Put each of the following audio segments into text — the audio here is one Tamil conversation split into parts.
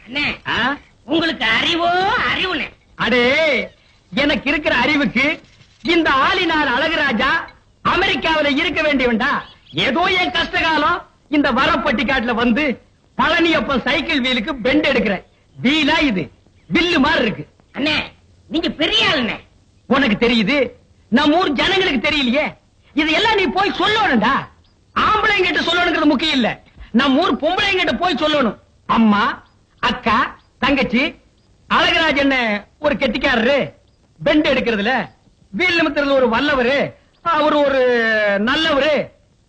அண்ணே, உங்களுக்கு அறிவோ அறிவுனே. அடே, எனக்கு இருக்கிற அறிவுக்கு இந்த ஆளினார் அழகுராஜா அமெரிக்காவில இருக்க வேண்டியவன்டா. ஏதோ என் கஷ்டகாலம் இந்த வரப்பட்டிக்காட்டுல வந்து பழனியப்பன் சைக்கிள் வீலுக்கு பெண்ட் எடுக்கிறேன். வீலா இது வில்லு மாதிரி இருக்கு. அண்ணே, நீங்க பெரிய ஆளுண்ணே. உனக்கு தெரியுது, நம்ம ஊர் ஜனங்களுக்கு தெரியலையே. இதெல்லாம் நீ போய் சொல்லணும்டா. ஆம்பளைங்கிட்ட சொல்லணுங்கிறது முக்கியம் இல்ல, நம்ம ஊர் பொம்பளைங்கிட்ட போய் சொல்லணும். அம்மா, அக்கா, தங்கச்சி, அழகராஜன் ஒரு கெட்டிக்காரரு, பெண்ட் எடுக்கிறதுல வீல் நிமித்துறது ஒரு வல்லவரு, அவர் ஒரு நல்லவரு,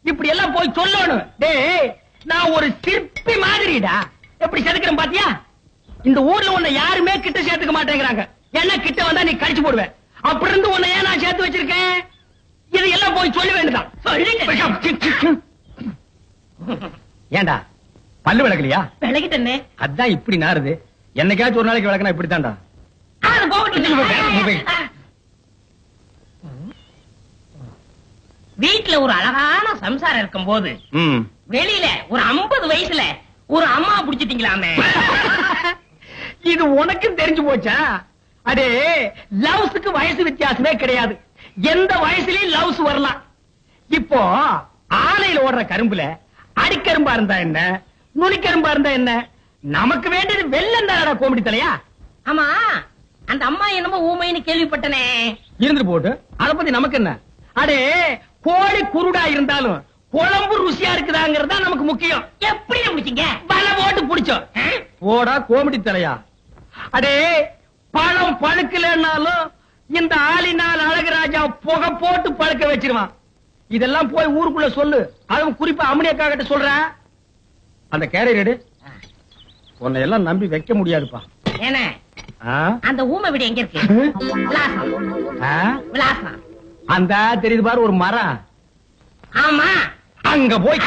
இப்படி எல்லாம் போய் சொல்லணும். டேய், நான் ஒரு சிற்பி மாதிரிடா. எப்படி செதுக்கிறேன் பாத்தியா? இந்த ஊர்ல உன்னை யாருமே கிட்ட சேர்த்துக்க மாட்டேங்கிறாங்க. என்ன கிட்ட வந்தா நீ கடிச்சு போடுவேன். அப்படி இருந்து உன்னை ஏன் நான் சேர்த்து வச்சிருக்கேன்? இது எல்லாம் போய் சொல்ல வேண்டியதான். ஏண்டா பல்லு விளக்கலையா? விளக்கிட்டே. அதான் இப்படி நாருது. என்னைக்காச்சும் ஒரு நாளைக்கு விளக்கனா இப்படித்தான்டா. வீட்டுல ஒரு அழகான சம்சாரம் இருக்கும் போது வெளியில ஒரு 50 வயசுல ஒரு அம்மா புடிச்சிட்டீங்களாமே. இது உனக்கும் தெரிஞ்சு போச்சா? அடே, லவ்ஸுக்கு வயசு வித்தியாசமே கிடையாது. எந்த வயசுலயும் லவ்ஸ் வரலாம். இப்போ ஆலையில ஓடுற கரும்புல அடிக்கரும்பா இருந்தா என்ன, நுனிக்கரும்பா இருந்தா என்ன? நமக்கு வேண்டியது வெள்ளம் தானடா கோமடி தலையா. ஆமா, அந்த அம்மா என்னமோ ஊமைன்னு கேள்விப்பட்டனே. இருந்து போட்டு அத பத்தி நமக்கு என்ன? அடே, கோழி குருடா இருந்தாலும் குழம்பு ருசியா இருக்குதாங்கிறதா நமக்கு முக்கியம். எப்படி முடிச்சீங்க? வலை போட்டு புடிச்சோம். போடா கோமடி தலையா. அடே, பழம் பழுக்கலன்னாலும் இந்த ஆளினால் அழகுராஜா புகை போட்டு பழுக்க வச்சிருவான். இதெல்லாம் போய் ஊருக்குள்ள சொல்லு. அதுவும் குறிப்பா அம்மனியக்கா கிட்ட சொல்ற. அந்த கேரியர் எடு. உன்னை எல்லாம் நம்பி வைக்க முடியாதுப்பா. ஏன்னா அந்த ஊமை வீடு எங்க இருக்கு? விலாசம். அந்த தெரியுது பாரு ஒரு மரம். ஆமா, அங்க போய்